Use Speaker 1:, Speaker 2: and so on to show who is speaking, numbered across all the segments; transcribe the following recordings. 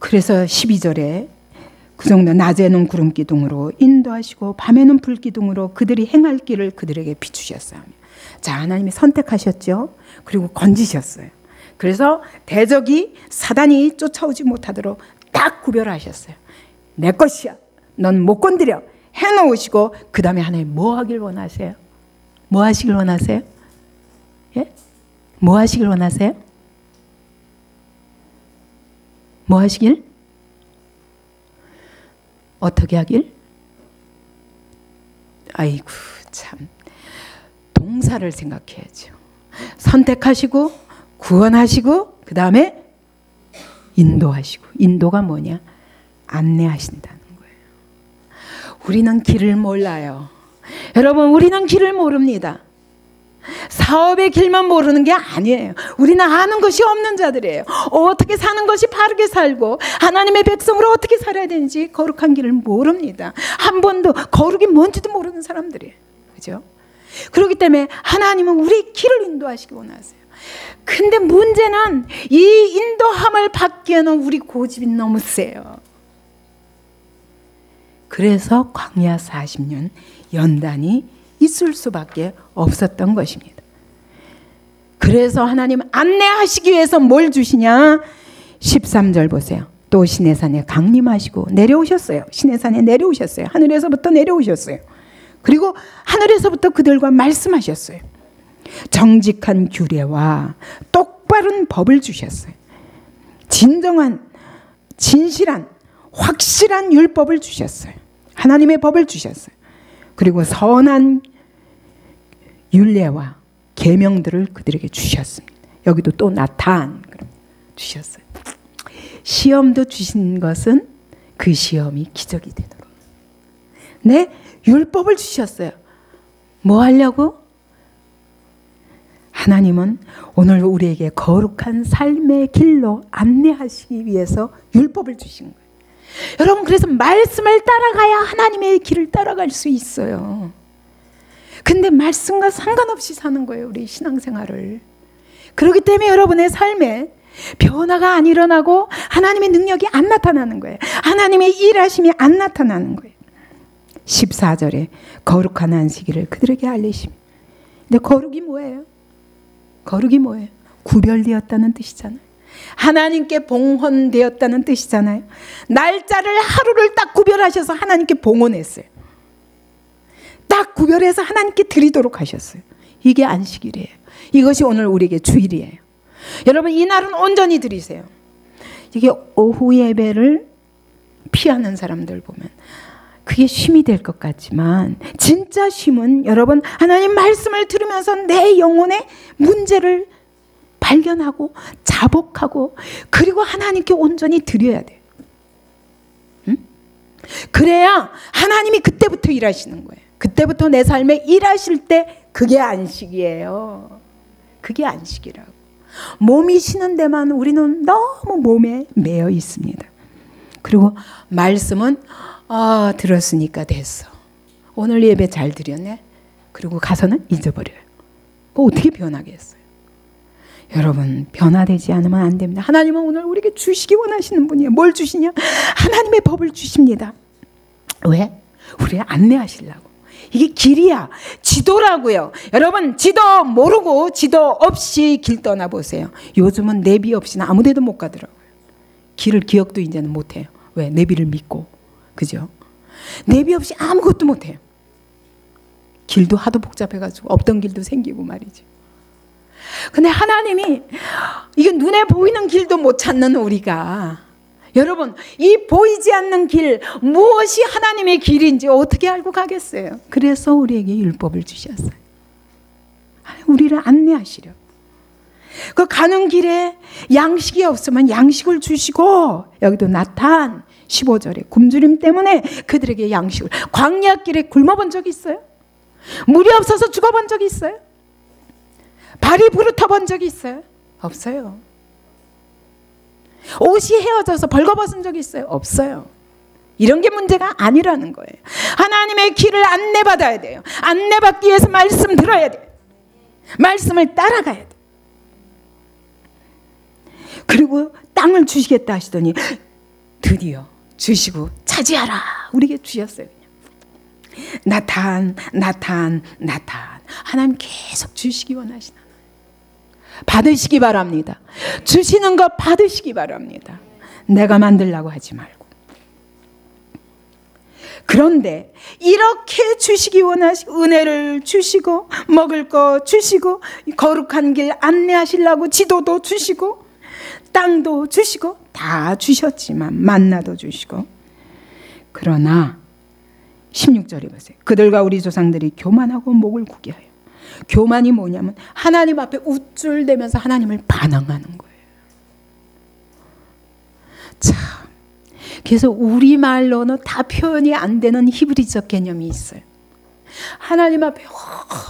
Speaker 1: 그래서 12절에 그 정도 낮에는 구름 기둥으로 인도하시고 밤에는 불 기둥으로 그들이 행할 길을 그들에게 비추셨어요. 자, 하나님이 선택하셨죠. 그리고 건지셨어요. 그래서 대적이 사단이 쫓아오지 못하도록 딱 구별하셨어요. 내 것이야. 넌 못 건드려. 해놓으시고 그 다음에 하나님 뭐 하길 원하세요? 뭐 하시길 원하세요? 예? 뭐 하시길 원하세요? 뭐 하시길? 어떻게 하길? 아이고 참, 동사를 생각해야죠. 선택하시고 구원하시고 그 다음에 인도하시고. 인도가 뭐냐? 안내하신다는 거예요. 우리는 길을 몰라요. 여러분, 우리는 길을 모릅니다. 사업의 길만 모르는 게 아니에요. 우리는 아는 것이 없는 자들이에요. 어떻게 사는 것이 바르게 살고 하나님의 백성으로 어떻게 살아야 되는지 거룩한 길을 모릅니다. 한 번도 거룩이 뭔지도 모르는 사람들이에요. 그죠? 그렇기 때문에 하나님은 우리 길을 인도하시기 원하세요. 근데 문제는 이 인도함을 받기에는 우리 고집이 너무 세요. 그래서 광야 40년 연단이 있을 수밖에 없었던 것입니다. 그래서 하나님 안내하시기 위해서 뭘 주시냐? 13절 보세요. 또 시내산에 강림하시고 내려오셨어요. 시내산에 내려오셨어요. 하늘에서부터 내려오셨어요. 그리고 하늘에서부터 그들과 말씀하셨어요. 정직한 규례와 똑바른 법을 주셨어요. 진정한, 진실한, 확실한 율법을 주셨어요. 하나님의 법을 주셨어요. 그리고 선한 율례와 계명들을 그들에게 주셨습니다. 여기도 또 나타난 주셨어요. 시험도 주신 것은 그 시험이 기적이 되도록. 네, 율법을 주셨어요. 뭐 하려고? 하나님은 오늘 우리에게 거룩한 삶의 길로 안내하시기 위해서 율법을 주신 거예요. 여러분, 그래서 말씀을 따라가야 하나님의 길을 따라갈 수 있어요. 근데 말씀과 상관없이 사는 거예요, 우리 신앙생활을. 그렇기 때문에 여러분의 삶에 변화가 안 일어나고 하나님의 능력이 안 나타나는 거예요. 하나님의 일하심이 안 나타나는 거예요. 14절에 거룩한 안식일을 그들에게 알리십니다. 근데 거룩이 뭐예요? 거룩이 뭐예요? 구별되었다는 뜻이잖아요. 하나님께 봉헌되었다는 뜻이잖아요. 날짜를, 하루를 딱 구별하셔서 하나님께 봉헌했어요. 딱 구별해서 하나님께 드리도록 하셨어요. 이게 안식일이에요. 이것이 오늘 우리에게 주일이에요. 여러분, 이 날은 온전히 드리세요. 이게 오후 예배를 피하는 사람들 보면 그게 쉼이 될 것 같지만, 진짜 쉼은 여러분 하나님 말씀을 들으면서 내 영혼의 문제를 발견하고 자복하고 그리고 하나님께 온전히 드려야 돼요. 응? 그래야 하나님이 그때부터 일하시는 거예요. 그때부터 내 삶에 일하실 때 그게 안식이에요. 그게 안식이라고. 몸이 쉬는 데만 우리는 너무 몸에 매여 있습니다. 그리고 말씀은 들었으니까 됐어. 오늘 예배 잘 드렸네. 그리고 가서는 잊어버려요. 그거 어떻게 변하겠어요? 여러분, 변화되지 않으면 안 됩니다. 하나님은 오늘 우리에게 주시기 원하시는 분이에요. 뭘 주시냐? 하나님의 법을 주십니다. 왜? 우리를 안내하시려고. 이게 길이야. 지도라고요. 여러분, 지도 모르고 지도 없이 길 떠나보세요. 요즘은 내비 없이는 아무 데도 못 가더라고요. 길을 기억도 이제는 못해요. 왜? 내비를 믿고. 그죠? 내비 없이 아무것도 못해요. 길도 하도 복잡해가지고 없던 길도 생기고 말이죠. 근데 하나님이 이게 눈에 보이는 길도 못 찾는 우리가, 여러분, 이 보이지 않는 길, 무엇이 하나님의 길인지 어떻게 알고 가겠어요? 그래서 우리에게 율법을 주셨어요. 우리를 안내하시려고. 그 가는 길에 양식이 없으면 양식을 주시고, 여기도 나탄 15절에 굶주림 때문에 그들에게 양식을. 광야길에 굶어본 적 있어요? 물이 없어서 죽어본 적 있어요? 발이 부르터본 적이 있어요? 없어요. 옷이 헤어져서 벌거벗은 적이 있어요? 없어요. 이런 게 문제가 아니라는 거예요. 하나님의 길을 안내받아야 돼요. 안내받기 위해서 말씀 들어야 돼요. 말씀을 따라가야 돼요. 그리고 땅을 주시겠다 하시더니 드디어 주시고 차지하라 우리에게 주셨어요. 나탄 하나님 계속 주시기 원하시나 받으시기 바랍니다. 주시는 것 받으시기 바랍니다. 내가 만들려고 하지 말고. 그런데 이렇게 주시기 원하시고 은혜를 주시고 먹을 거 주시고 거룩한 길 안내하시려고 지도도 주시고 땅도 주시고 다 주셨지만 만나도 주시고 그러나 16절에 보세요. 그들과 우리 조상들이 교만하고 목을 굳게 하여. 교만이 뭐냐면 하나님 앞에 우쭐대면서 하나님을 반항하는 거예요. 참, 그래서 우리말로는 다 표현이 안 되는 히브리적 개념이 있어요. 하나님 앞에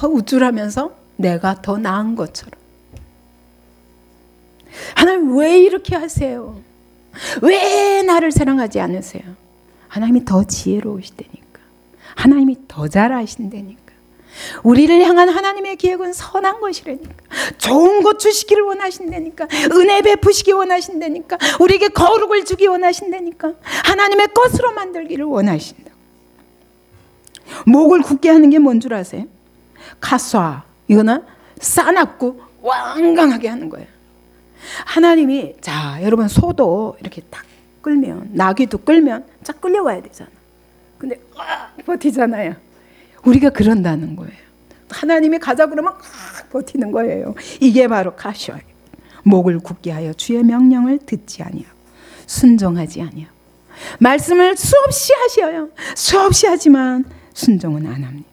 Speaker 1: 우쭐하면서 내가 더 나은 것처럼. 하나님 왜 이렇게 하세요? 왜 나를 사랑하지 않으세요? 하나님이 더 지혜로우시다니까. 하나님이 더 잘 아신다니까. 우리를 향한 하나님의 계획은 선한 것이라니까. 좋은 것 주시기를 원하신다니까. 은혜 베푸시기 원하신다니까. 우리에게 거룩을 주기 원하신다니까. 하나님의 것으로 만들기를 원하신다. 목을 굳게 하는 게 뭔 줄 아세요? 카쏴. 이거는 싸납고 완강하게 하는 거예요. 하나님이 자 여러분 소도 이렇게 딱 끌면 나귀도 끌면 쫙 끌려와야 되잖아. 근데 버티잖아요. 우리가 그런다는 거예요. 하나님이 가자 그러면 버티는 거예요. 이게 바로 카쇼예요. 목을 굳게 하여 주의 명령을 듣지 아니하고 순종하지 아니하고 말씀을 수없이 하셔요. 수없이 하지만 순종은 안 합니다.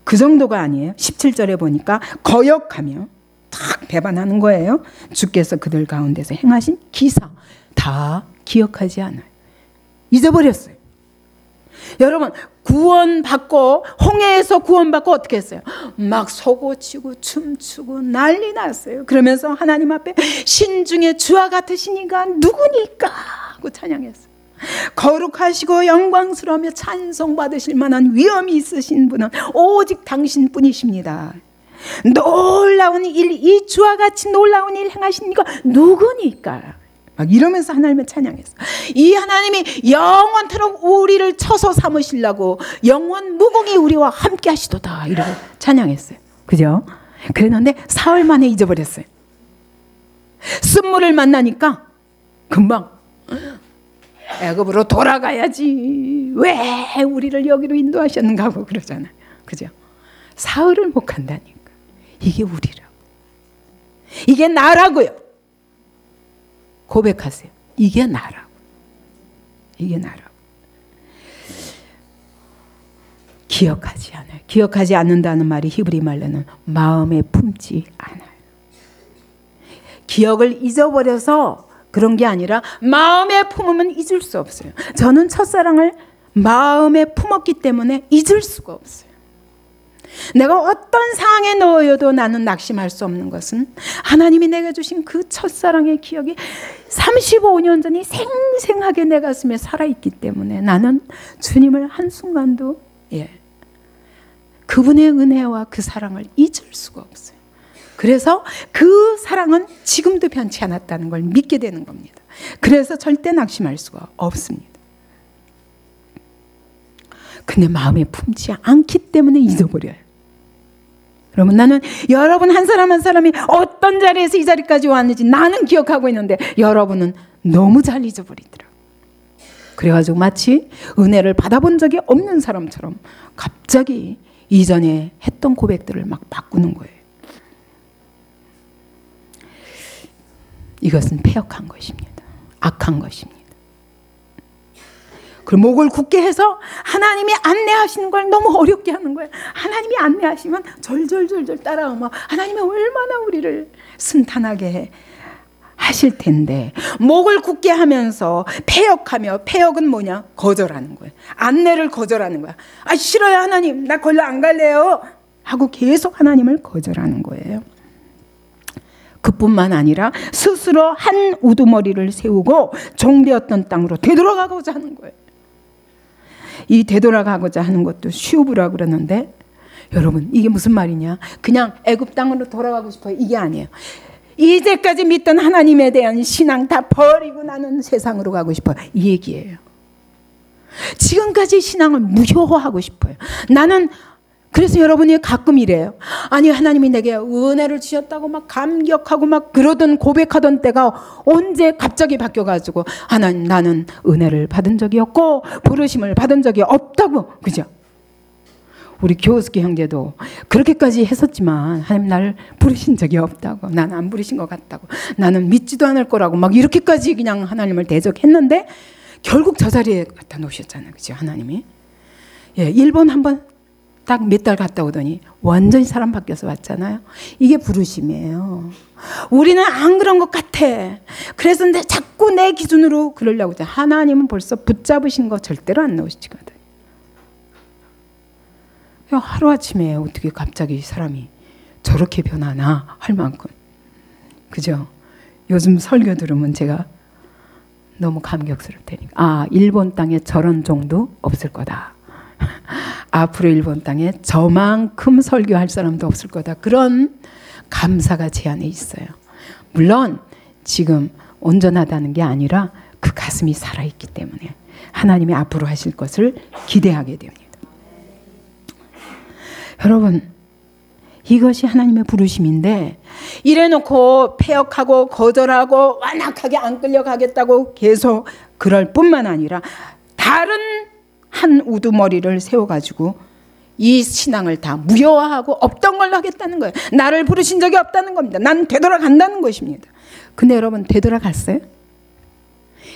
Speaker 1: 그 정도가 아니에요. 17절에 보니까 거역하며 탁 배반하는 거예요. 주께서 그들 가운데서 행하신 기사 다 기억하지 않아요. 잊어버렸어요. 여러분 구원받고 홍해에서 구원받고 어떻게 했어요? 막 소고치고 춤추고 난리 났어요. 그러면서 하나님 앞에 신중에 주와 같으시니가 누구니까 하고 찬양했어요. 거룩하시고 영광스러우며 찬송받으실 만한 위엄이 있으신 분은 오직 당신뿐이십니다. 놀라운 일, 이 주와 같이 놀라운 일 행하시니까 누구니까? 막 이러면서 하나님을 찬양했어. 이 하나님이 영원토록 우리를 처소 삼으시려고 영원 무궁히 우리와 함께 하시도다 이러고 찬양했어요. 그죠? 그랬는데 사흘 만에 잊어버렸어요. 쓴물을 만나니까 금방 애굽으로 돌아가야지. 왜 우리를 여기로 인도하셨는가 하고 그러잖아요. 그죠? 사흘을 못 간다니까. 이게 우리라고. 이게 나라고요. 고백하세요. 이게 나라고. 이게 나라고. 기억하지 않아요. 기억하지 않는다는 말이 히브리 말로는 마음에 품지 않아요. 기억을 잊어버려서 그런 게 아니라 마음에 품으면 잊을 수 없어요. 저는 첫사랑을 마음에 품었기 때문에 잊을 수가 없어요. 내가 어떤 상황에 놓여도 나는 낙심할 수 없는 것은 하나님이 내게 주신 그 첫사랑의 기억이 35년 전이 생생하게 내 가슴에 살아있기 때문에 나는 주님을 한순간도 그분의 은혜와 그 사랑을 잊을 수가 없어요. 그래서 그 사랑은 지금도 변치 않았다는 걸 믿게 되는 겁니다. 그래서 절대 낙심할 수가 없습니다. 근데 마음에 품지 않기 때문에 잊어버려요. 여러분 나는 여러분 한 사람 한 사람이 어떤 자리에서 이 자리까지 왔는지 나는 기억하고 있는데 여러분은 너무 잘 잊어버리더라고요. 그래가지고 마치 은혜를 받아본 적이 없는 사람처럼 갑자기 이전에 했던 고백들을 막 바꾸는 거예요. 이것은 패역한 것입니다. 악한 것입니다. 그 목을 굳게 해서 하나님이 안내하시는 걸 너무 어렵게 하는 거예요. 하나님이 안내하시면 절절절절 따라오면 하나님이 얼마나 우리를 순탄하게 하실 텐데 목을 굳게 하면서 패역하며 패역은 뭐냐? 거절하는 거예요. 안내를 거절하는 거야. 아 싫어요 하나님 나 걸로 안 갈래요 하고 계속 하나님을 거절하는 거예요. 그뿐만 아니라 스스로 한 우두머리를 세우고 종되었던 땅으로 되돌아가고자 하는 거예요. 이 되돌아가고자 하는 것도 슈브라 그러는데 여러분 이게 무슨 말이냐? 그냥 애굽 땅으로 돌아가고 싶어요. 이게 아니에요. 이제까지 믿던 하나님에 대한 신앙 다 버리고 나는 세상으로 가고 싶어요. 이 얘기예요. 지금까지 신앙을 무효화하고 싶어요. 나는 그래서 여러분이 가끔 이래요. 아니 하나님이 내게 은혜를 주셨다고 막 감격하고 막 그러던 고백하던 때가 언제 갑자기 바뀌어가지고 하나님 나는 은혜를 받은 적이 없고 부르심을 받은 적이 없다고. 그죠? 우리 교우스키 형제도 그렇게까지 했었지만 하나님 나를 부르신 적이 없다고. 나는 안 부르신 것 같다고. 나는 믿지도 않을 거라고 막 이렇게까지 그냥 하나님을 대적했는데 결국 저 자리에 갖다 놓으셨잖아요. 그죠? 하나님이. 예, 일본 한번 딱 몇 달 갔다 오더니 완전히 사람 바뀌어서 왔잖아요. 이게 부르심이에요. 우리는 안 그런 것 같아. 그래서 근데 자꾸 내 기준으로 그러려고 하잖아요. 하나님은 벌써 붙잡으신 거 절대로 안 넣으시거든요. 하루아침에 어떻게 갑자기 사람이 저렇게 변하나 할 만큼. 그죠? 요즘 설교 들으면 제가 너무 감격스러울 테니까. 아, 일본 땅에 저런 종도 없을 거다. 앞으로 일본 땅에 저만큼 설교할 사람도 없을 거다. 그런 감사가 제 안에 있어요. 물론 지금 온전하다는 게 아니라 그 가슴이 살아있기 때문에 하나님이 앞으로 하실 것을 기대하게 됩니다. 여러분, 이것이 하나님의 부르심인데 이래놓고 폐역하고 거절하고 완악하게 안 끌려가겠다고 계속 그럴 뿐만 아니라 다른 한 우두머리를 세워가지고 이 신앙을 다 무효화하고 없던 걸로 하겠다는 거예요. 나를 부르신 적이 없다는 겁니다. 난 되돌아간다는 것입니다. 근데 여러분 되돌아갔어요?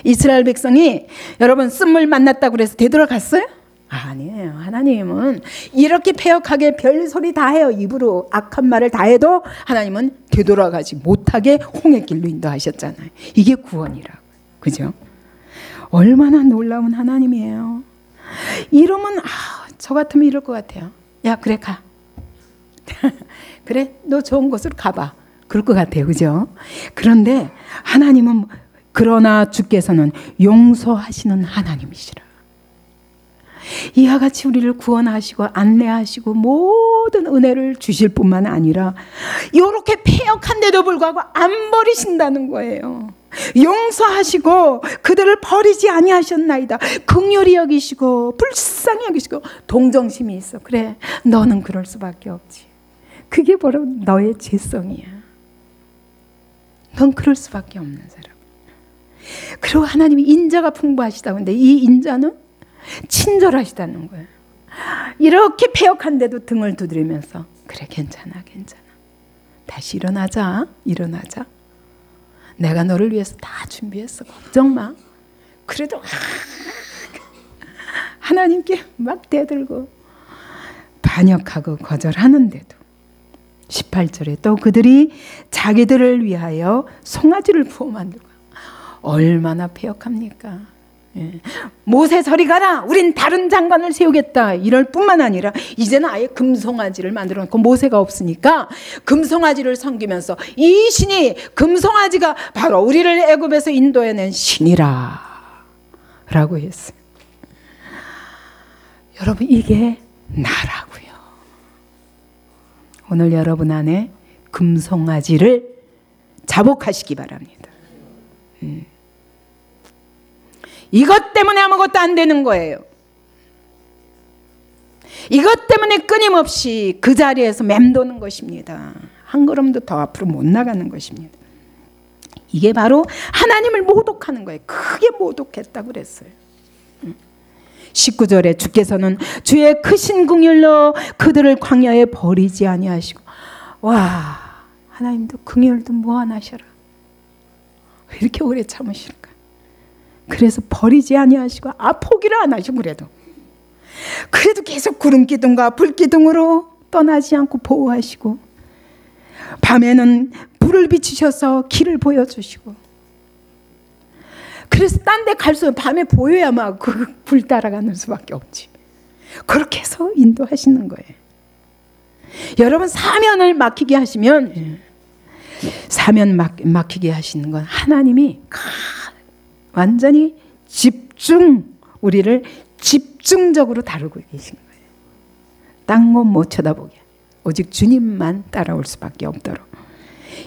Speaker 1: 이스라엘 백성이 여러분 쓴물 만났다고 그래서 되돌아갔어요? 아니에요. 하나님은 이렇게 폐역하게 별소리 다 해요. 입으로 악한 말을 다 해도 하나님은 되돌아가지 못하게 홍해 길로 인도하셨잖아요. 이게 구원이라고. 그죠? 얼마나 놀라운 하나님이에요. 이러면 저 같으면 이럴 것 같아요. 야 그래 가. 그래 너 좋은 곳으로 가봐. 그럴 것 같아요. 그죠? 그런데 하나님은 그러나 주께서는 용서하시는 하나님이시라. 이와 같이 우리를 구원하시고 안내하시고 모든 은혜를 주실 뿐만 아니라 이렇게 폐역한데도 불구하고 안 버리신다는 거예요. 용서하시고 그들을 버리지 아니하셨나이다. 긍휼히 여기시고 불쌍히 여기시고 동정심이 있어. 그래 너는 그럴 수밖에 없지. 그게 바로 너의 죄성이야. 넌 그럴 수밖에 없는 사람. 그리고 하나님이 인자가 풍부하시다고 하는데 이 인자는 친절하시다는 거예요. 이렇게 폐역한데도 등을 두드리면서 그래 괜찮아 다시 일어나자. 내가 너를 위해서 다 준비했어. 걱정 마. 그래도 하나님께 막 대들고 반역하고 거절하는데도 18절에 또 그들이 자기들을 위하여 송아지를 부어 만들고 얼마나 폐역합니까? 예. 모세 저리 가라. 우린 다른 장관을 세우겠다. 이럴 뿐만 아니라 이제는 아예 금송아지를 만들어 놓고 모세가 없으니까 금송아지를 섬기면서 이 신이 금송아지가 바로 우리를 애굽에서 인도해낸 신이라 라고 했어요. 여러분 이게 나라고요. 오늘 여러분 안에 금송아지를 자복하시기 바랍니다. 이것 때문에 아무것도 안 되는 거예요. 이것 때문에 끊임없이 그 자리에서 맴도는 것입니다. 한 걸음도 더 앞으로 못 나가는 것입니다. 이게 바로 하나님을 모독하는 거예요. 크게 모독했다고 그랬어요. 19절에 주께서는 주의 크신 긍휼로 그들을 광야에 버리지 아니하시고. 와, 하나님도 긍휼도 무한하셔라. 왜 이렇게 오래 참으실까? 그래서 버리지 아니하시고 포기를 안 하시고 그래도 계속 구름 기둥과 불 기둥으로 떠나지 않고 보호하시고 밤에는 불을 비추셔서 길을 보여주시고 그래서 딴 데 갈 수 밤에 보여야만 그 불 따라가는 수밖에 없지. 그렇게 해서 인도하시는 거예요. 여러분 사면을 맡기게 하시면 사면 맡기게 하시는 건 하나님이 완전히 우리를 집중적으로 다루고 계신 거예요. 딴 건 못 쳐다보게. 오직 주님만 따라올 수밖에 없도록.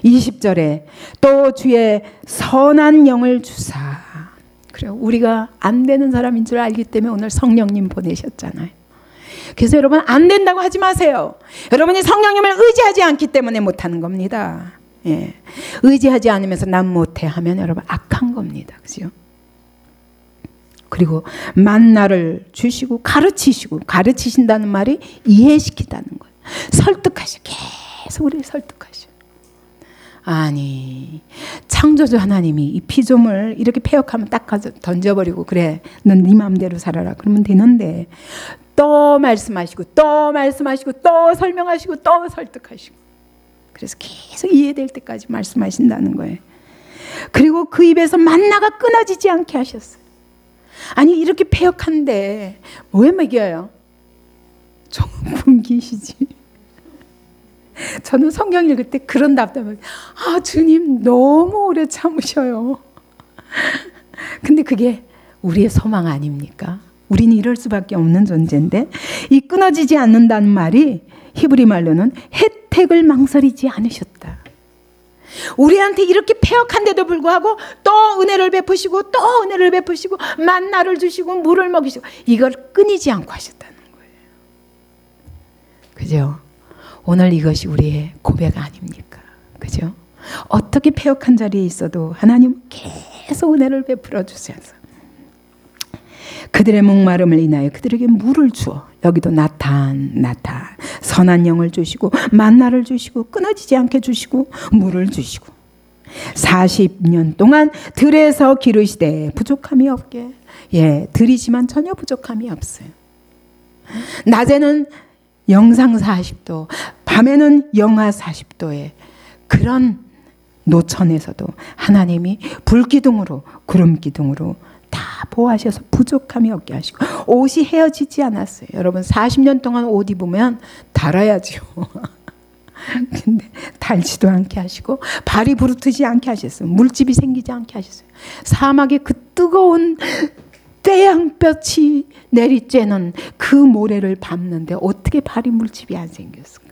Speaker 1: 20절에 또 주의 선한 영을 주사. 그래요. 우리가 안 되는 사람인 줄 알기 때문에 오늘 성령님 보내셨잖아요. 그래서 여러분 안 된다고 하지 마세요. 여러분이 성령님을 의지하지 않기 때문에 못하는 겁니다. 예. 의지하지 않으면서 난 못해 하면 여러분 악한 겁니다. 그죠? 그리고 만나를 주시고 가르치시고, 가르치신다는 말이 이해시킨다는 거예요. 설득하셔. 계속 우리를 설득하셔. 아니, 창조주 하나님이 이 피조물 이렇게 폐역하면 딱 던져버리고 그래 넌 네 마음대로 살아라 그러면 되는데 또 말씀하시고 또 말씀하시고 또 설명하시고 또 설득하시고, 그래서 계속 이해될 때까지 말씀하신다는 거예요. 그리고 그 입에서 만나가 끊어지지 않게 하셨어요. 아니 이렇게 폐역한데 왜 먹여요? 좀 분기시지. 저는 성경 읽을 때 그런 답답을, 아 주님 너무 오래 참으셔요. 근데 그게 우리의 소망 아닙니까? 우리는 이럴 수밖에 없는 존재인데, 이 끊어지지 않는다는 말이 히브리 말로는 혜택을 망설이지 않으셨다. 우리한테 이렇게 폐역한데도 불구하고 또 은혜를 베푸시고 또 은혜를 베푸시고 만나를 주시고 물을 먹이시고 이걸 끊이지 않고 하셨다는 거예요. 그죠? 오늘 이것이 우리의 고백 아닙니까? 그죠? 어떻게 폐역한 자리에 있어도 하나님 계속 은혜를 베풀어 주셔서 그들의 목마름을 인하여 그들에게 물을 주어, 여기도 나탄 선한 영을 주시고 만나를 주시고 끊어지지 않게 주시고 물을 주시고 40년 동안 들에서 기르시되 부족함이 없게. 예, 들이지만 전혀 부족함이 없어요. 낮에는 영상 40도, 밤에는 영하 40도에 그런 노천에서도 하나님이 불기둥으로 구름기둥으로 다 보호하셔서 부족함이 없게 하시고, 옷이 헤어지지 않았어요. 여러분 40년 동안 옷 입으면 달아야죠. 근데 달지도 않게 하시고 발이 부르트지 않게 하셨어요. 물집이 생기지 않게 하셨어요. 사막의 그 뜨거운 태양볕이 내리쬐는 그 모래를 밟는데 어떻게 발이 물집이 안 생겼을까요?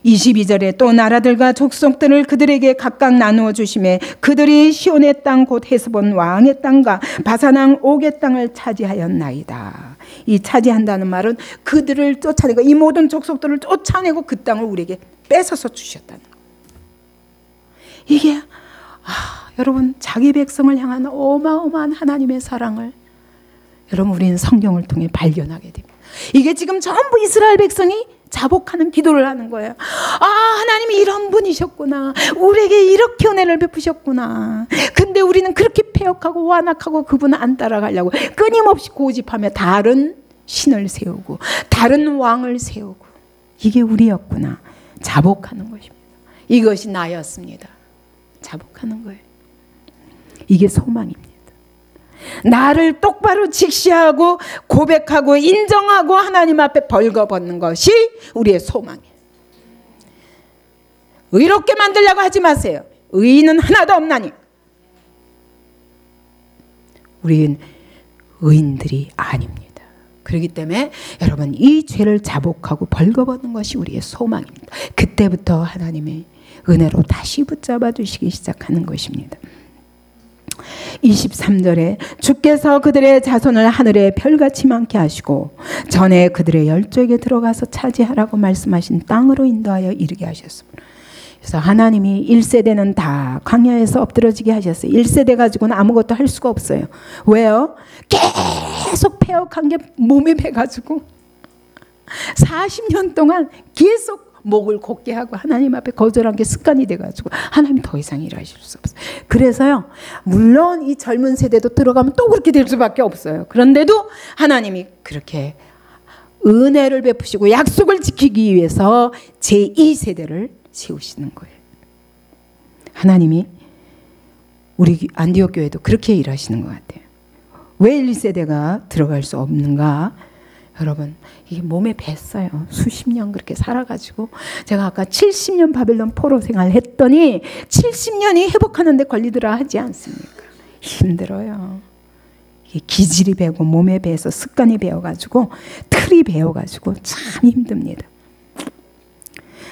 Speaker 1: 22절에 또 나라들과 족속들을 그들에게 각각 나누어 주심에 그들이 시온의 땅 곧 헤스본 왕의 땅과 바산왕 옥의 땅을 차지하였나이다. 이 차지한다는 말은 그들을 쫓아내고 이 모든 족속들을 쫓아내고 그 땅을 우리에게 뺏어서 주셨다는 거예요. 이게 여러분 자기 백성을 향한 어마어마한 하나님의 사랑을 여러분 우리는 성경을 통해 발견하게 됩니다. 이게 지금 전부 이스라엘 백성이 자복하는 기도를 하는 거예요. 아, 하나님이 이런 분이셨구나. 우리에게 이렇게 은혜를 베푸셨구나. 근데 우리는 그렇게 폐역하고 완악하고 그분을 안 따라가려고 끊임없이 고집하며 다른 신을 세우고 다른 왕을 세우고, 이게 우리였구나. 자복하는 것입니다. 이것이 나였습니다. 자복하는 거예요. 이게 소망입니다. 나를 똑바로 직시하고 고백하고 인정하고 하나님 앞에 벌거벗는 것이 우리의 소망이에요. 의롭게 만들려고 하지 마세요. 의인은 하나도 없나니. 우리는 의인들이 아닙니다. 그렇기 때문에 여러분 이 죄를 자복하고 벌거벗는 것이 우리의 소망입니다. 그때부터 하나님의 은혜로 다시 붙잡아 주시기 시작하는 것입니다. 23절에 주께서 그들의 자손을 하늘에 별같이 많게 하시고 전에 그들의 열조에게 들어가서 차지하라고 말씀하신 땅으로 인도하여 이르게 하셨습니다. 그래서 하나님이 1세대는 다 광야에서 엎드러지게 하셨어요. 1세대 가지고는 아무것도 할 수가 없어요. 왜요? 계속 폐역한 게 몸에 배가지고 40년 동안 계속 목을 곧게 하고 하나님 앞에 거절한 게 습관이 돼가지고 하나님 더 이상 일하실 수 없어요. 그래서요, 물론 이 젊은 세대도 들어가면 또 그렇게 될 수밖에 없어요. 그런데도 하나님이 그렇게 은혜를 베푸시고 약속을 지키기 위해서 제2세대를 세우시는 거예요. 하나님이 우리 안디옥 교회도 그렇게 일하시는 것 같아요. 왜 1세대가 들어갈 수 없는가? 여러분 이게 몸에 뱄어요. 수십 년 그렇게 살아가지고 제가 아까 70년 바벨론 포로 생활했더니 70년이 회복하는 데 걸리더라 하지 않습니까? 힘들어요. 이게 기질이 배고 몸에 배서 습관이 배어가지고 틀이 배어가지고 참 힘듭니다.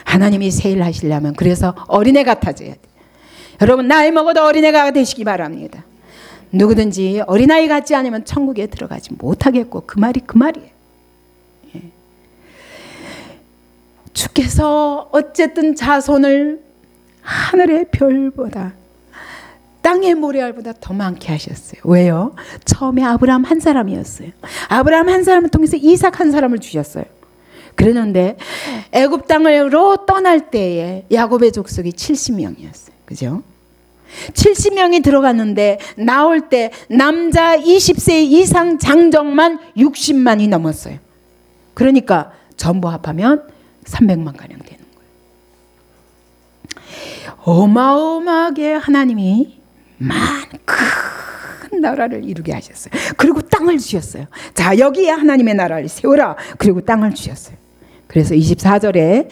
Speaker 1: 하나님이 새 일 하시려면 그래서 어린애 같아져야 돼. 여러분 나이 먹어도 어린애가 되시기 바랍니다. 누구든지 어린아이 같지 않으면 천국에 들어가지 못하겠고 그 말이 그 말이에요. 예. 주께서 어쨌든 자손을 하늘의 별보다 땅의 모래알보다 더 많게 하셨어요. 왜요? 처음에 아브라함 한 사람이었어요. 아브라함 한 사람을 통해서 이삭 한 사람을 주셨어요. 그랬는데 애굽 땅으로 떠날 때에 야곱의 족속이 70명이었어요. 그죠? 70명이 들어갔는데 나올 때 남자 20세 이상 장정만 60만이 넘었어요. 그러니까 전부 합하면 300만 가량 되는 거예요. 어마어마하게 하나님이 큰 나라를 이루게 하셨어요. 그리고 땅을 주셨어요. 자, 여기에 하나님의 나라를 세우라. 그리고 땅을 주셨어요. 그래서 24절에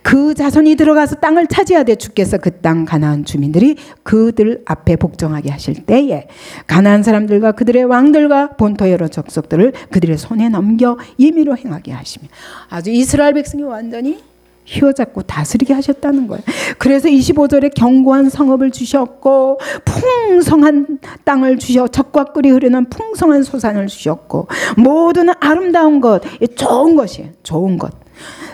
Speaker 1: 그 자손이 들어가서 땅을 차지해야 돼. 주께서 그 땅 가나안 주민들이 그들 앞에 복종하게 하실 때에 가나안 사람들과 그들의 왕들과 본토 여러 족속들을 그들의 손에 넘겨 임의로 행하게 하시며 아주 이스라엘 백성이 완전히 휘어잡고 다스리게 하셨다는 거예요. 그래서 25절에 견고한 성읍을 주셨고 풍성한 땅을 주셔 적과 꿀이 흐르는 풍성한 소산을 주셨고 모든 아름다운 것, 좋은 것이에요. 좋은 것.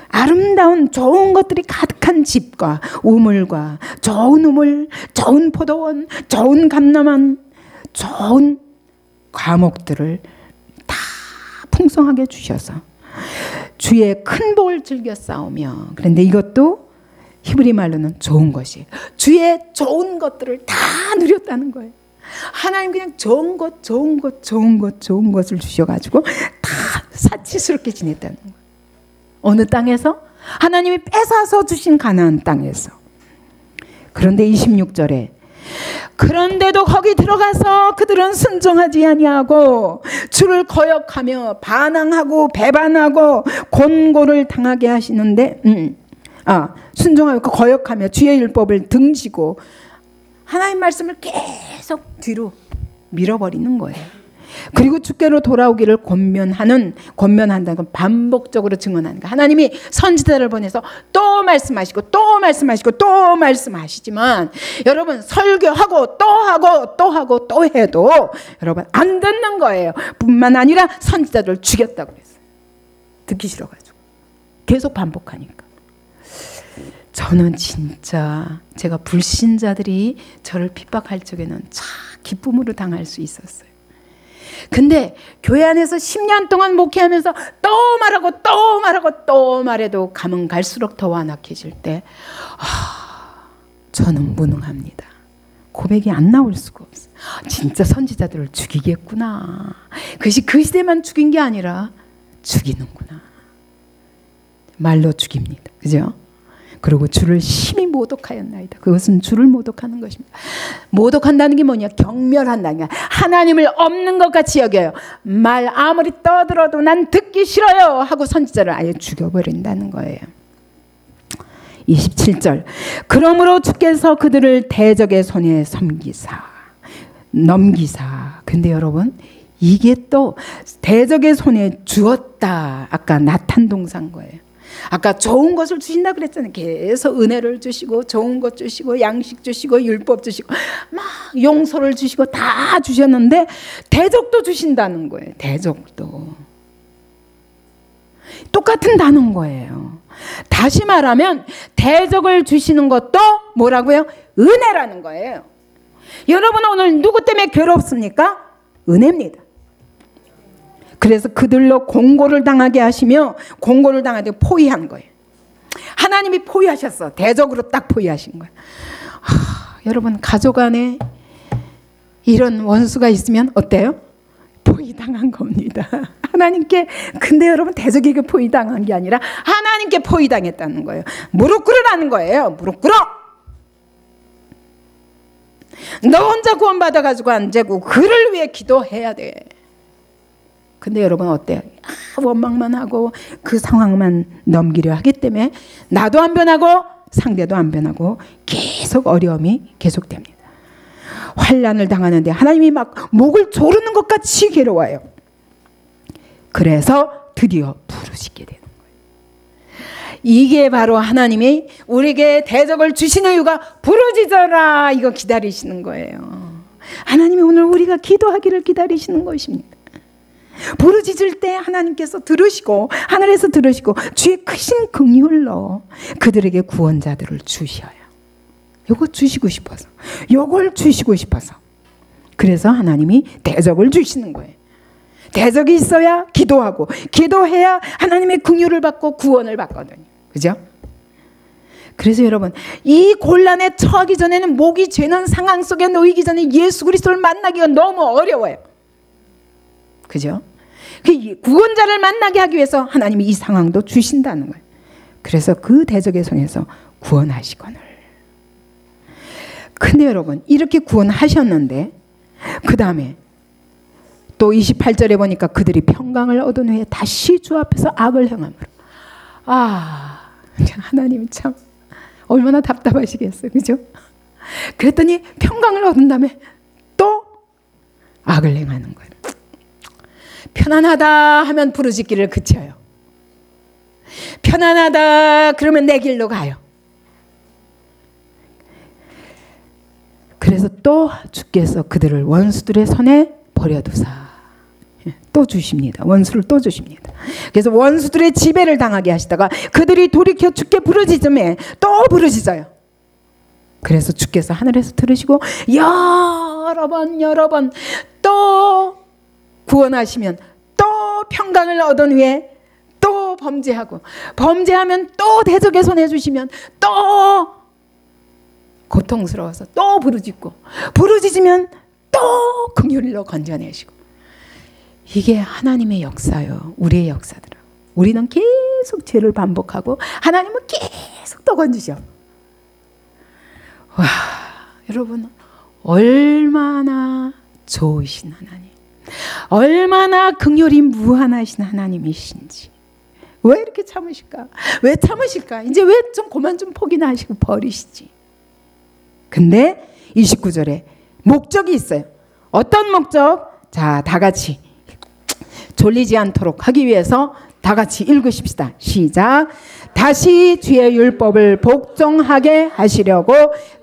Speaker 1: 아름다운 좋은 것들이 가득한 집과 우물과 좋은 우물, 좋은 포도원, 좋은 감람원, 좋은 과목들을 다 풍성하게 주셔서 주의 큰 복을 즐겨 싸우며 그런데 이것도 히브리 말로는 좋은 것이에요. 주의 좋은 것들을 다 누렸다는 거예요. 하나님 그냥 좋은 것, 좋은 것, 좋은 것, 좋은 것을 주셔가지고 다 사치스럽게 지냈다는 거예요. 어느 땅에서? 하나님이 뺏어서 주신 가나안 땅에서. 그런데 26절에 그런데도 거기 들어가서 그들은 순종하지 아니하고 주를 거역하며 반항하고 배반하고 곤고를 당하게 하시는데 순종하고 거역하며 주의 율법을 등지고 하나님 말씀을 계속 뒤로 밀어버리는 거예요. 그리고 주께로 돌아오기를 권면한다는 건 반복적으로 증언하는 거. 하나님이 선지자를 보내서 또 말씀하시고 또 말씀하시고 또 말씀하시지만 여러분 설교하고 또 하고 또 하고 또 해도 여러분 안 듣는 거예요. 뿐만 아니라 선지자들을 죽였다고 그랬어요. 듣기 싫어가지고 계속 반복하니까. 저는 진짜 제가 불신자들이 저를 핍박할 적에는 참 기쁨으로 당할 수 있었어요. 근데 교회 안에서 10년 동안 목회하면서 또 말하고 또 말하고 또 말해도 가면 갈수록 더 완악해질 때 저는 무능합니다. 고백이 안 나올 수가 없어요. 진짜 선지자들을 죽이겠구나. 그것이 그 시대만 죽인 게 아니라 죽이는구나. 말로 죽입니다. 그죠? 그리고 주를 심히 모독하였나이다. 그것은 주를 모독하는 것입니다. 모독한다는 게 뭐냐? 경멸한다는 게 하나님을 없는 것 같이 여겨요. 말 아무리 떠들어도 난 듣기 싫어요 하고 선지자를 아예 죽여버린다는 거예요. 27절 그러므로 주께서 그들을 대적의 손에 넘기사. 근데 여러분 이게 또 대적의 손에 주었다. 아까 나탄 동사인 거예요. 아까 좋은 것을 주신다 그랬잖아요. 계속 은혜를 주시고 좋은 것 주시고 양식 주시고 율법 주시고 막 용서를 주시고 다 주셨는데 대적도 주신다는 거예요. 대적도. 똑같은 단어인 거예요. 다시 말하면 대적을 주시는 것도 뭐라고요? 은혜라는 거예요. 여러분 오늘 누구 때문에 괴롭습니까? 은혜입니다. 그래서 그들로 공고를 당하게 하시며 공고를 당하게 포위한 거예요. 하나님이 포위하셨어. 대적으로 딱 포위하신 거예요. 여러분 가족 안에 이런 원수가 있으면 어때요? 포위당한 겁니다. 하나님께. 근데 여러분 대적에게 포위당한 게 아니라 하나님께 포위당했다는 거예요. 무릎 꿇으라는 거예요. 무릎 꿇어. 너 혼자 구원받아가지고 안 되고 그를 위해 기도해야 돼. 근데 여러분 어때요? 원망만 하고 그 상황만 넘기려 하기 때문에 나도 안 변하고 상대도 안 변하고 계속 어려움이 계속됩니다. 환난을 당하는데 하나님이 막 목을 조르는 것 같이 괴로워요. 그래서 드디어 부르시게 되는 거예요. 이게 바로 하나님이 우리에게 대적을 주시는 이유가 부르짖어라 이거 기다리시는 거예요. 하나님이 오늘 우리가 기도하기를 기다리시는 것입니다. 부르짖을 때 하나님께서 들으시고 하늘에서 들으시고 주의 크신 긍휼로 그들에게 구원자들을 주셔요. 요거 주시고 싶어서, 요걸 주시고 싶어서. 그래서 하나님이 대적을 주시는 거예요. 대적이 있어야 기도하고 기도해야 하나님의 긍휼을 받고 구원을 받거든요. 그죠? 그래서 여러분 이 곤란에 처하기 전에는 목이 죄는 상황 속에 놓이기 전에 예수 그리스도를 만나기가 너무 어려워요. 그죠? 그 구원자를 만나게 하기 위해서 하나님이 이 상황도 주신다는 거예요. 그래서 그 대적의 손에서 구원하시거늘. 근데 여러분 이렇게 구원하셨는데 그 다음에 또 28절에 보니까 그들이 평강을 얻은 후에 다시 주 앞에서 악을 행함으로. 하나님 참 얼마나 답답하시겠어요. 그죠? 그랬더니 평강을 얻은 다음에 또 악을 행하는 거예요. 편안하다 하면 부르짖기를 그쳐요. 편안하다 그러면 내 길로 가요. 그래서 또 주께서 그들을 원수들의 손에 버려두사 또 주십니다. 원수를 또 주십니다. 그래서 원수들의 지배를 당하게 하시다가 그들이 돌이켜 주께 부르짖음에 또 부르짖어요. 그래서 주께서 하늘에서 들으시고 여러 번 또 구원하시면 또 평강을 얻은 후에 또 범죄하면 또 대적의 손에 주시면 또 고통스러워서 또 부르짖으면 또 긍휼로 건져내시고. 이게 하나님의 역사요. 우리의 역사더라. 우리는 계속 죄를 반복하고 하나님은 계속 또 건지죠. 와, 여러분 얼마나 좋으신 하나님, 얼마나 긍휼이 무한하신 하나님이신지. 왜 이렇게 참으실까? 왜 참으실까? 이제 왜 좀 그만 좀 포기나 하시고 버리시지? 근데 29절에 목적이 있어요. 어떤 목적? 자, 다 같이 졸리지 않도록 하기 위해서 다 같이 읽으십시다. 시작. 다시 주의 율법을 복종하게 하시려고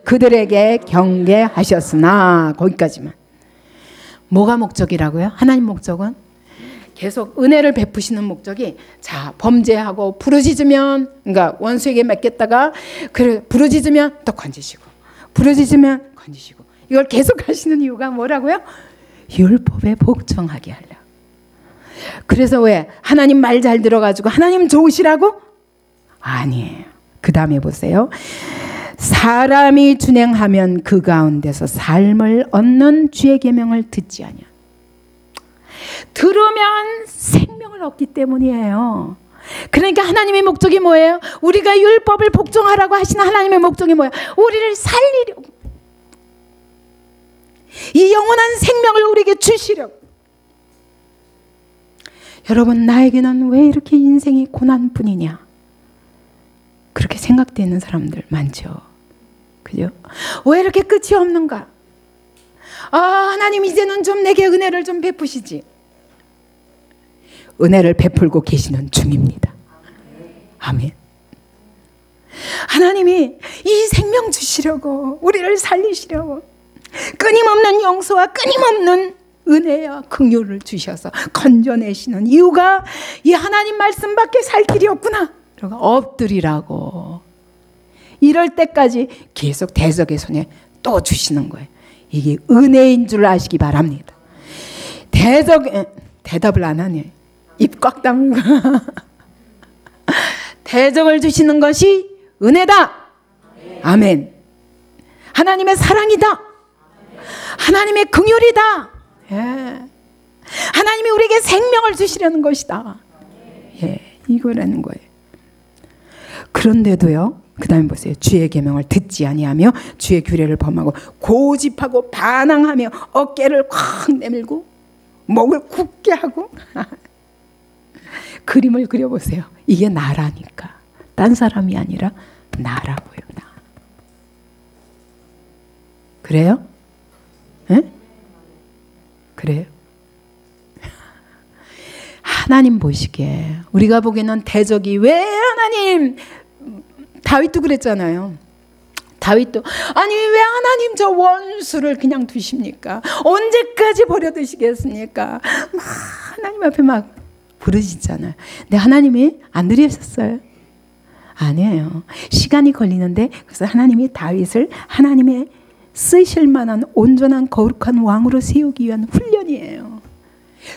Speaker 1: 그들에게 경계하셨으나. 거기까지만. 뭐가 목적이라고요? 하나님 목적은 계속 은혜를 베푸시는 목적이, 자, 범죄하고 부르짖으면, 그러니까 원수에게 맡겼다가 부르짖으면 또 건지시고 부르짖으면 건지시고, 이걸 계속 하시는 이유가 뭐라고요? 율법에 복종하게 하려. 그래서 왜 하나님 말 잘 들어가지고 하나님 좋으시라고? 아니에요. 그 다음에 보세요. 사람이 준행하면 그 가운데서 삶을 얻는 주의 계명을 듣지 아니야. 들으면 생명을 얻기 때문이에요. 그러니까 하나님의 목적이 뭐예요? 우리가 율법을 복종하라고 하시는 하나님의 목적이 뭐예요? 우리를 살리려고, 이 영원한 생명을 우리에게 주시려고. 여러분, 나에게는 왜 이렇게 인생이 고난뿐이냐, 그렇게 생각되는 사람들 많죠. 그죠? 왜 이렇게 끝이 없는가? 하나님 이제는 좀 내게 은혜를 좀 베푸시지. 은혜를 베풀고 계시는 중입니다. 아멘. 하나님이 이 생명 주시려고, 우리를 살리시려고 끊임없는 용서와 끊임없는 은혜와 긍휼을 주셔서 건져내시는 이유가 이 하나님 말씀밖에 살 길이 없구나, 엎드리라고. 이럴 때까지 계속 대적의 손에 또 주시는 거예요. 이게 은혜인 줄 아시기 바랍니다. 대답을 안 하네. 입 꽉 다물고. 대적을 주시는 것이 은혜다. 아멘. 하나님의 사랑이다. 하나님의 긍휼이다. 예. 하나님이 우리에게 생명을 주시려는 것이다. 예, 이거라는 거예요. 그런데도요, 그 다음에 보세요. 주의 계명을 듣지 아니하며 주의 규례를 범하고 고집하고 반항하며 어깨를 확 내밀고 목을 굳게 하고. 그림을 그려보세요. 이게 나라니까. 딴 사람이 아니라 나라고요. 나. 그래요? 에? 그래요? 하나님 보시기에 우리가 보기에는 대적이 왜 하나님, 다윗도 그랬잖아요. 다윗도 아니 왜 하나님 저 원수를 그냥 두십니까? 언제까지 버려두시겠습니까? 막 하나님 앞에 막 부르시잖아요. 근데 하나님이 안 들으셨어요. 아니에요. 시간이 걸리는데 그래서 하나님이 다윗을 하나님의 쓰실 만한 온전한 거룩한 왕으로 세우기 위한 훈련이에요.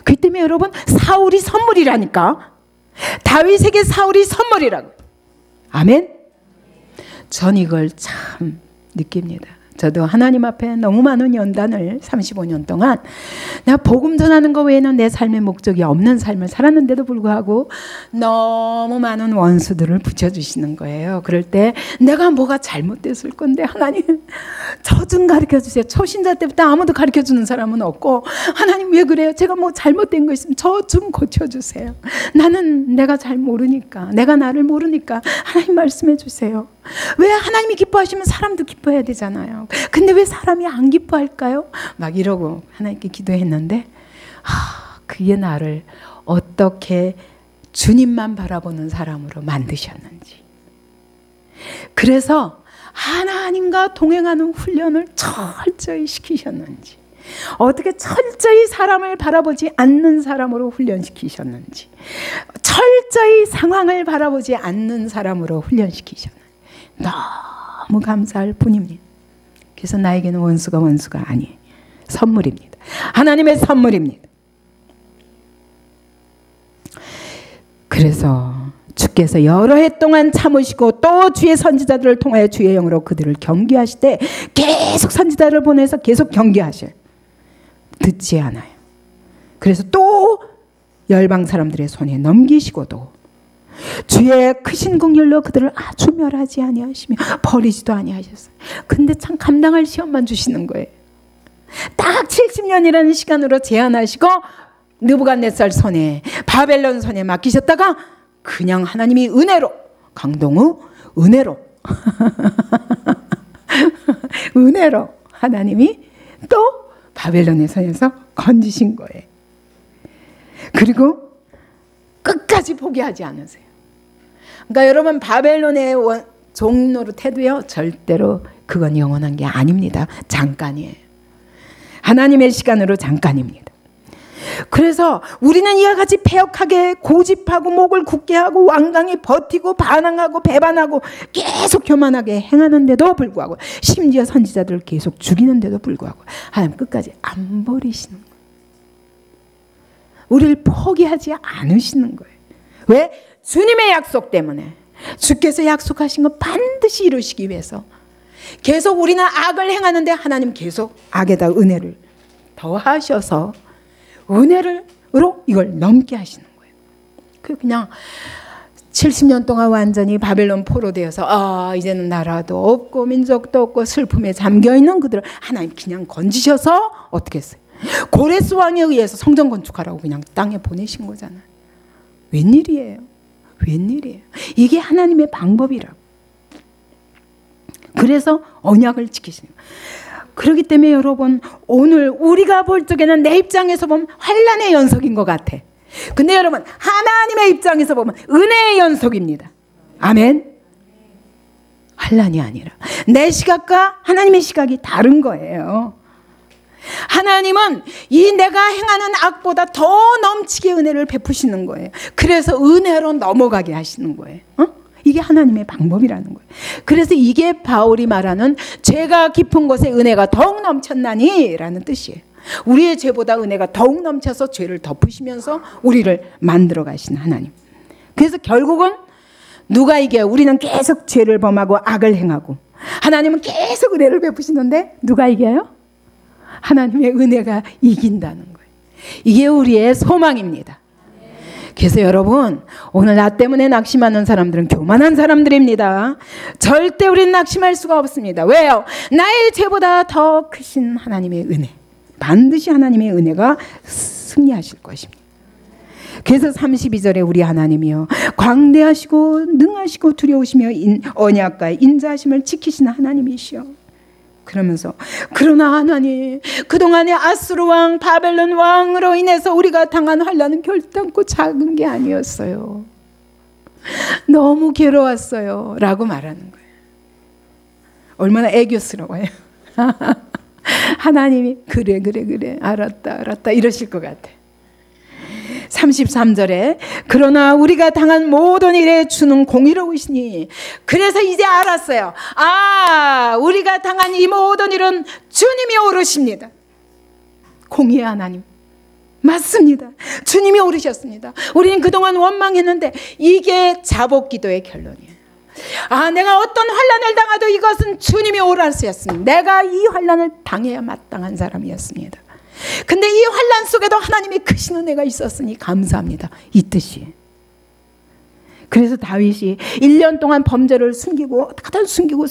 Speaker 1: 그 때문에 여러분 사울이 선물이라니까. 다윗에게 사울이 선물이라고. 아멘. 전 이걸 참 느낍니다. 저도 하나님 앞에 너무 많은 연단을 35년 동안 내가 복음 전하는 거 외에는 내 삶의 목적이 없는 삶을 살았는데도 불구하고 너무 많은 원수들을 붙여주시는 거예요. 그럴 때 내가 뭐가 잘못됐을 건데 하나님 저 좀 가르쳐주세요. 초신자 때부터 아무도 가르쳐주는 사람은 없고 하나님 왜 그래요? 제가 뭐 잘못된 거 있으면 저 좀 고쳐주세요. 나는 내가 잘 모르니까, 내가 나를 모르니까 하나님 말씀해 주세요. 왜 하나님이 기뻐하시면 사람도 기뻐해야 되잖아요. 근데 왜 사람이 안 기뻐할까요? 막 이러고 하나님께 기도했는데 그게 나를 어떻게 주님만 바라보는 사람으로 만드셨는지, 그래서 하나님과 동행하는 훈련을 철저히 시키셨는지, 어떻게 철저히 사람을 바라보지 않는 사람으로 훈련시키셨는지, 철저히 상황을 바라보지 않는 사람으로 훈련시키셨는지 너무 감사할 뿐입니다. 그래서 나에게는 원수가 아니에요. 선물입니다. 하나님의 선물입니다. 그래서 주께서 여러 해 동안 참으시고 또 주의 선지자들을 통하여 주의 영으로 그들을 경계하실 때 계속 선지자를 보내서 계속 경계하셔요. 듣지 않아요. 그래서 또 열방 사람들의 손에 넘기시고도 주의 크신 긍휼로 그들을 아주 멸하지 아니하시며 버리지도 아니하셨어요. 근데 참 감당할 시험만 주시는 거예요. 딱 70년이라는 시간으로 제한하시고 느부갓네살 손에, 바벨론 손에 맡기셨다가 그냥 하나님이 은혜로, 강동우 은혜로 은혜로 하나님이 또 바벨론의 손에서 건지신 거예요. 그리고 끝까지 포기하지 않으세요. 그러니까 여러분 바벨론의 종노릇 해도요 절대로 그건 영원한 게 아닙니다. 잠깐이에요. 하나님의 시간으로 잠깐입니다. 그래서 우리는 이와 같이 패역하게 고집하고 목을 굳게 하고 완강히 버티고 반항하고 배반하고 계속 교만하게 행하는데도 불구하고, 심지어 선지자들을 계속 죽이는데도 불구하고 하나님 끝까지 안 버리시는 거예요. 우리를 포기하지 않으시는 거예요. 왜? 주님의 약속 때문에. 주께서 약속하신 거 반드시 이루시기 위해서. 계속 우리는 악을 행하는데 하나님 계속 악에다 은혜를 더하셔서 은혜로 이걸 넘게 하시는 거예요. 그냥 70년 동안 완전히 바벨론 포로되어서 이제는 나라도 없고 민족도 없고 슬픔에 잠겨있는 그들을 하나님 그냥 건지셔서 어떻게 했어요? 고레스 왕에 의해서 성전 건축하라고 그냥 땅에 보내신 거잖아요. 웬일이에요? 웬일이에요? 이게 하나님의 방법이라고. 그래서 언약을 지키시는 거예요. 그렇기 때문에 여러분 오늘 우리가 볼 적에는 내 입장에서 보면 환난의 연속인 것 같아. 근데 여러분 하나님의 입장에서 보면 은혜의 연속입니다. 아멘. 환난이 아니라 내 시각과 하나님의 시각이 다른 거예요. 하나님은 이 내가 행하는 악보다 더 넘치게 은혜를 베푸시는 거예요. 그래서 은혜로 넘어가게 하시는 거예요. 이게 하나님의 방법이라는 거예요. 그래서 이게 바울이 말하는 죄가 깊은 곳에 은혜가 더욱 넘쳤나니 라는 뜻이에요. 우리의 죄보다 은혜가 더욱 넘쳐서 죄를 덮으시면서 우리를 만들어 가신 하나님. 그래서 결국은 누가 이겨요? 우리는 계속 죄를 범하고 악을 행하고, 하나님은 계속 은혜를 베푸시는데 누가 이겨요? 하나님의 은혜가 이긴다는 거예요. 이게 우리의 소망입니다. 그래서 여러분 오늘 나 때문에 낙심하는 사람들은 교만한 사람들입니다. 절대 우리는 낙심할 수가 없습니다. 왜요? 나의 죄보다 더 크신 하나님의 은혜, 반드시 하나님의 은혜가 승리하실 것입니다. 그래서 32절에 우리 하나님이요 광대하시고 능하시고 두려우시며 언약과 인자하심을 지키시는 하나님이시여. 그러면서 그러나 하나님, 그동안의 아수르 왕, 바벨론 왕으로 인해서 우리가 당한 환난은 결단코 작은 게 아니었어요. 너무 괴로웠어요 라고 말하는 거예요. 얼마나 애교스러워요. 하나님이 그래 알았다 이러실 것 같아. 33절에 그러나 우리가 당한 모든 일에 주는 공의로우시니, 그래서 이제 알았어요. 아, 우리가 당한 이 모든 일은 주님이 오르십니다. 공의의 하나님 맞습니다. 주님이 오르셨습니다. 우리는 그동안 원망했는데 이게 자복기도의 결론이에요. 아, 내가 어떤 환난을 당해도 이것은 주님이 오라셨습니다. 내가 이 환난을 당해야 마땅한 사람이었습니다. 근데 이 환난 속에도 하나님이 크신 은혜가 있었으니 감사합니다. 이 뜻이에요. 그래서 다윗이 1년 동안 범죄를 숨기고 다들 숨기고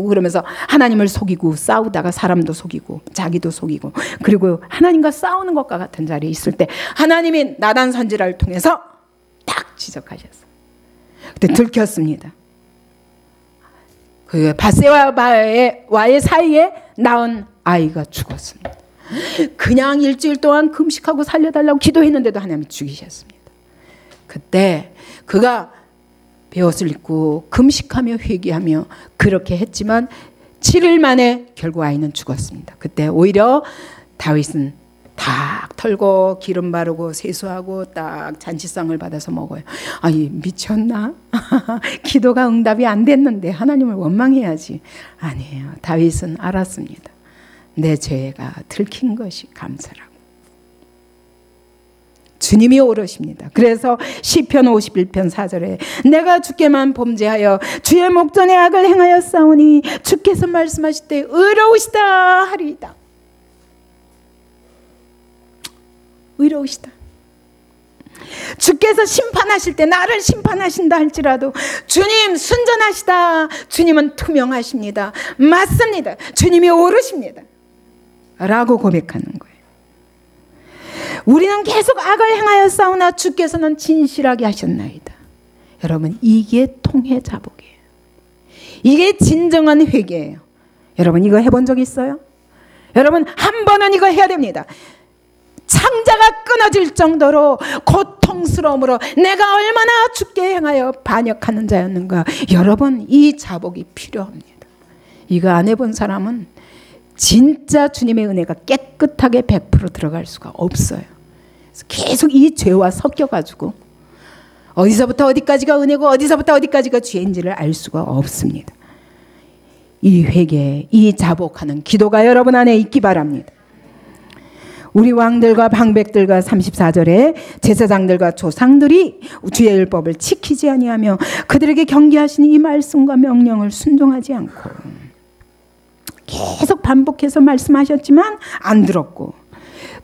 Speaker 1: 그러면서 하나님을 속이고 싸우다가 사람도 속이고 자기도 속이고, 그리고 하나님과 싸우는 것과 같은 자리에 있을 때 하나님이 나단 선지자를 통해서 딱 지적하셨어요. 그때 들켰습니다. 그 밧세바와의 사이에 낳은 아이가 죽었습니다. 그냥 일주일 동안 금식하고 살려달라고 기도했는데도 하나님이 죽이셨습니다. 그때 그가 베옷을 입고 금식하며 회개하며 그렇게 했지만 7일 만에 결국 아이는 죽었습니다. 그때 오히려 다윗은 딱 털고 기름 바르고 세수하고 딱 잔치상을 받아서 먹어요. 아니, 미쳤나? 기도가 응답이 안 됐는데 하나님을 원망해야지. 아니에요. 다윗은 알았습니다. 내 죄가 들킨 것이 감사라고. 주님이 오르십니다. 그래서 시편 51편 4절에 내가 주께만 범죄하여 주의 목전에 악을 행하여 싸우니 주께서 말씀하실 때 의로우시다 하리이다. 의로우시다. 주께서 심판하실 때 나를 심판하신다 할지라도 주님 순전하시다. 주님은 투명하십니다. 맞습니다. 주님이 오르십니다 라고 고백하는 거예요. 우리는 계속 악을 행하여 싸우나 주께서는 진실하게 하셨나이다. 여러분, 이게 통회자복이에요. 이게 진정한 회개예요. 여러분, 이거 해본 적 있어요? 여러분, 한 번은 이거 해야 됩니다. 창자가 끊어질 정도로 고통스러움으로 내가 얼마나 주께 행하여 반역하는 자였는가. 여러분, 이 자복이 필요합니다. 이거 안 해본 사람은 진짜 주님의 은혜가 깨끗하게 100% 들어갈 수가 없어요. 그래서 계속 이 죄와 섞여가지고 어디서부터 어디까지가 은혜고 어디서부터 어디까지가 죄인지를 알 수가 없습니다. 이 회개, 이 자복하는 기도가 여러분 안에 있기 바랍니다. 우리 왕들과 방백들과 34절에 제사장들과 조상들이 주의 율법을 지키지 아니하며 그들에게 경계하신 이 말씀과 명령을 순종하지 않고, 계속 반복해서 말씀하셨지만 안 들었고,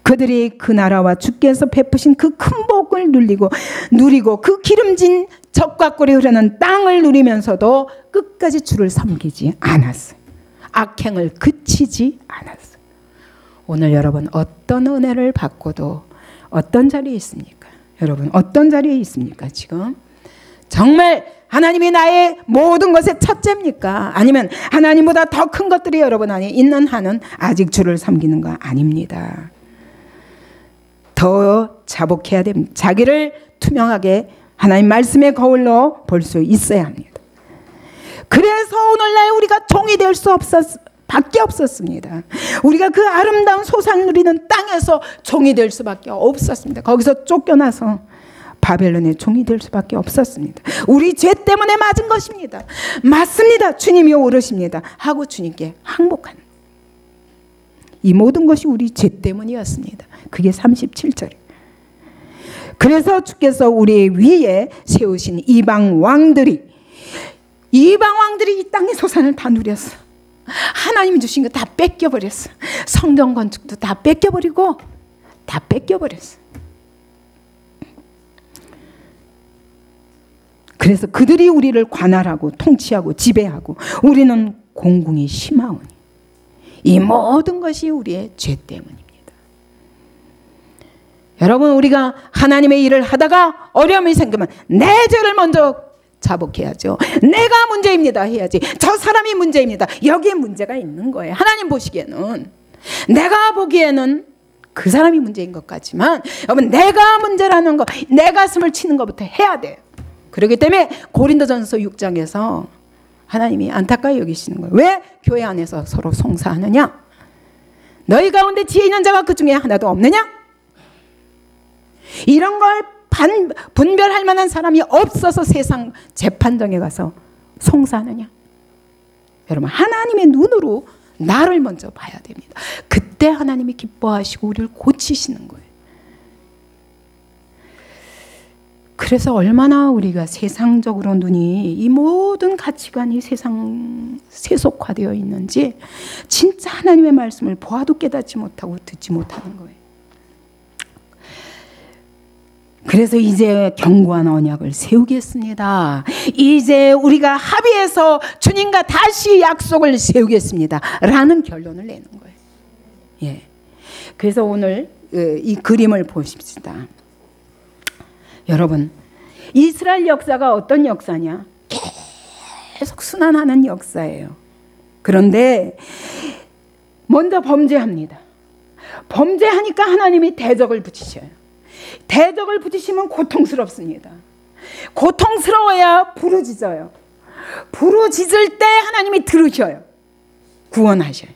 Speaker 1: 그들이 그 나라와 주께서 베푸신 그 큰 복을 누리고 그 기름진 젖과 꿀이 흐르는 땅을 누리면서도 끝까지 주를 섬기지 않았어요. 악행을 그치지 않았어요. 오늘 여러분 어떤 은혜를 받고도 어떤 자리에 있습니까? 여러분 어떤 자리에 있습니까? 지금 정말 하나님이 나의 모든 것의 첫째입니까? 아니면 하나님보다 더 큰 것들이 여러분 안에 있는 한은 아직 주를 섬기는 거 아닙니다. 더 자복해야 됩니다. 자기를 투명하게 하나님 말씀의 거울로 볼 수 있어야 합니다. 그래서 오늘날 우리가 종이 될 수 밖에 없었습니다. 우리가 그 아름다운 소산 누리는 땅에서 종이 될 수밖에 없었습니다. 거기서 쫓겨나서 바벨론의 종이 될 수밖에 없었습니다. 우리 죄 때문에 맞은 것입니다. 맞습니다. 주님이 오르십니다 하고 주님께 항복하는, 이 모든 것이 우리 죄 때문이었습니다. 그게 37절. 그래서 주께서 우리 위에 세우신 이방 왕들이 이 땅의 소산을 다 누렸어. 하나님이 주신 거 다 뺏겨버렸어. 성전 건축도 다 뺏겨버리고 다 뺏겨버렸어. 그래서 그들이 우리를 관할하고 통치하고 지배하고 우리는 공궁이 심하오니 이 모든 것이 우리의 죄 때문입니다. 여러분, 우리가 하나님의 일을 하다가 어려움이 생기면 내 죄를 먼저 자복해야죠. 내가 문제입니다 해야지. 저 사람이 문제입니다. 여기에 문제가 있는 거예요. 하나님 보시기에는, 내가 보기에는 그 사람이 문제인 것 같지만 여러분, 내가 문제라는 거, 내 가슴을 치는 것부터 해야 돼요. 그렇기 때문에 고린도전서 6장에서 하나님이 안타까이 여기시는 거예요. 왜 교회 안에서 서로 송사하느냐? 너희 가운데 지혜 있는 자가 그 중에 하나도 없느냐? 이런 걸 분별할 만한 사람이 없어서 세상 재판정에 가서 송사하느냐? 여러분, 하나님의 눈으로 나를 먼저 봐야 됩니다. 그때 하나님이 기뻐하시고 우리를 고치시는 거예요. 그래서 얼마나 우리가 세상적으로 눈이, 이 모든 가치관이 세상 세속화되어 있는지 진짜 하나님의 말씀을 보아도 깨닫지 못하고 듣지 못하는 거예요. 그래서 이제 견고한 언약을 세우겠습니다. 이제 우리가 합의해서 주님과 다시 약속을 세우겠습니다 라는 결론을 내는 거예요. 예. 그래서 오늘 이 그림을 보십시다. 여러분, 이스라엘 역사가 어떤 역사냐? 계속 순환하는 역사예요. 그런데 먼저 범죄합니다. 범죄하니까 하나님이 대적을 붙이셔요. 대적을 붙이시면 고통스럽습니다. 고통스러워야 부르짖어요. 부르짖을 때 하나님이 들으셔요. 구원하셔요.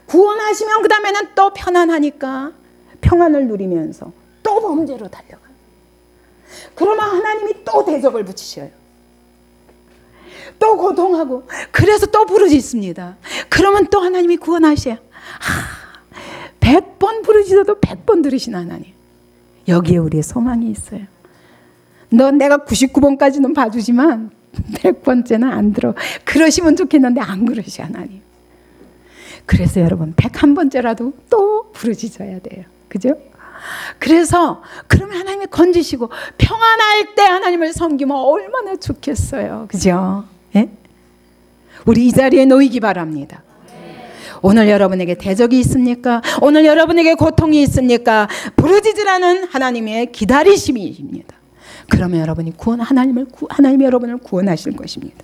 Speaker 1: 구원하시면 그 다음에는 또 편안하니까 평안을 누리면서 또 범죄로 달려가요. 그러면 하나님이 또 대적을 붙이셔요. 또 고통하고, 그래서 또 부르짖습니다. 그러면 또 하나님이 구원하셔요. 100번 부르짖어도 100번 들으시는 하나님. 여기에 우리의 소망이 있어요. 내가 99번까지는 봐주지만 100번째는 안 들어. 그러시면 좋겠는데 안 그러시 하나님. 그래서 여러분, 101번째라도 또 부르짖어야 돼요. 그죠? 그래서 그러면 하나님이 건지시고 평안할 때 하나님을 섬기면 얼마나 좋겠어요. 그죠? 예? 우리 이 자리에 놓이기 바랍니다. 오늘 여러분에게 대적이 있습니까? 오늘 여러분에게 고통이 있습니까? 부르짖으라는 하나님의 기다리심입니다. 그러면 여러분이 하나님이 여러분을 구원하실 것입니다.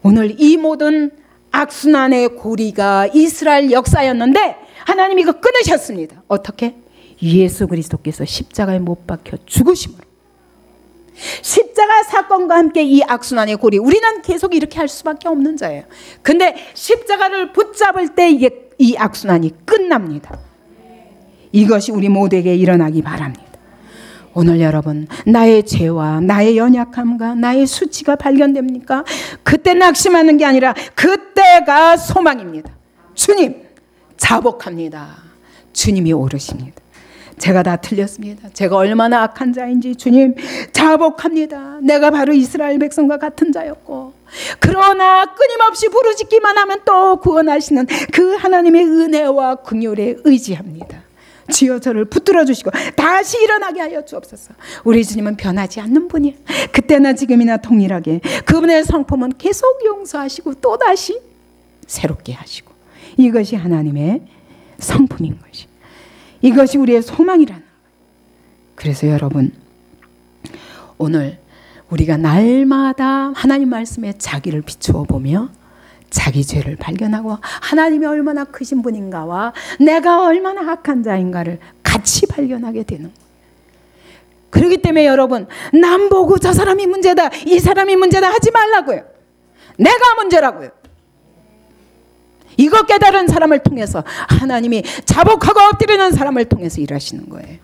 Speaker 1: 오늘 이 모든 악순환의 고리가 이스라엘 역사였는데 하나님이 이거 끊으셨습니다. 어떻게? 예수 그리스도께서 십자가에 못 박혀 죽으심으로. 십자가 사건과 함께 이 악순환의 고리, 우리는 계속 이렇게 할 수밖에 없는 자예요. 근데 십자가를 붙잡을 때 이게 이 악순환이 끝납니다. 이것이 우리 모두에게 일어나기 바랍니다. 오늘 여러분, 나의 죄와 나의 연약함과 나의 수치가 발견됩니까? 그때 낙심하는 게 아니라 그때가 소망입니다. 주님 자복합니다. 주님이 오르십니다. 제가 다 틀렸습니다. 제가 얼마나 악한 자인지 주님 자복합니다. 내가 바로 이스라엘 백성과 같은 자였고, 그러나 끊임없이 부르짖기만 하면 또 구원하시는 그 하나님의 은혜와 긍휼에 의지합니다. 주여 저를 붙들어 주시고 다시 일어나게 하여 주옵소서. 우리 주님은 변하지 않는 분이에요. 그때나 지금이나 동일하게 그분의 성품은 계속 용서하시고 또다시 새롭게 하시고, 이것이 하나님의 성품인 것이, 이것이 우리의 소망이라는 거예요. 그래서 여러분, 오늘 우리가 날마다 하나님 말씀에 자기를 비추어 보며 자기 죄를 발견하고 하나님이 얼마나 크신 분인가와 내가 얼마나 악한 자인가를 같이 발견하게 되는 거예요. 그렇기 때문에 여러분, 남 보고 저 사람이 문제다, 이 사람이 문제다 하지 말라고요. 내가 문제라고요. 이거 깨달은 사람을 통해서 하나님이 자복하고 엎드리는 사람을 통해서 일하시는 거예요.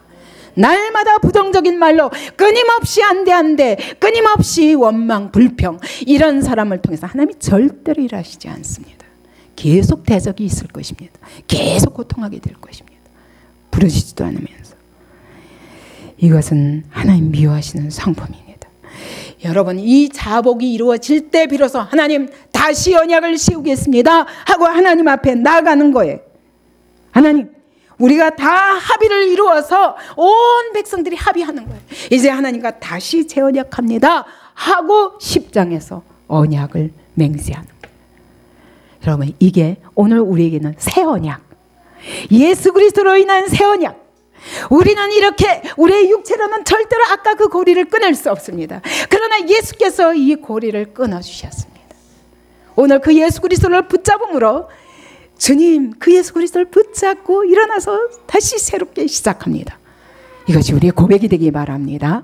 Speaker 1: 날마다 부정적인 말로 끊임없이 안 돼, 끊임없이 원망, 불평, 이런 사람을 통해서 하나님이 절대로 일하시지 않습니다. 계속 대적이 있을 것입니다. 계속 고통하게 될 것입니다. 부르짖지도 않으면서. 이것은 하나님 미워하시는 성품입니다. 여러분, 이 자복이 이루어질 때 비로소 하나님 다시 언약을 세우겠습니다 하고 하나님 앞에 나가는 거예요. 하나님, 우리가 다 합의를 이루어서 온 백성들이 합의하는 거예요. 이제 하나님과 다시 재언약합니다 하고 10장에서 언약을 맹세하는 거예요. 여러분, 이게 오늘 우리에게는 새 언약, 예수 그리스도로 인한 새 언약, 우리는 이렇게 우리의 육체로는 절대로 아까 그 고리를 끊을 수 없습니다. 그러나 예수께서 이 고리를 끊어주셨습니다. 오늘 그 예수 그리스도를 붙잡음으로 주님 그 예수 그리스도를 붙잡고 일어나서 다시 새롭게 시작합니다. 이것이 우리의 고백이 되기 바랍니다.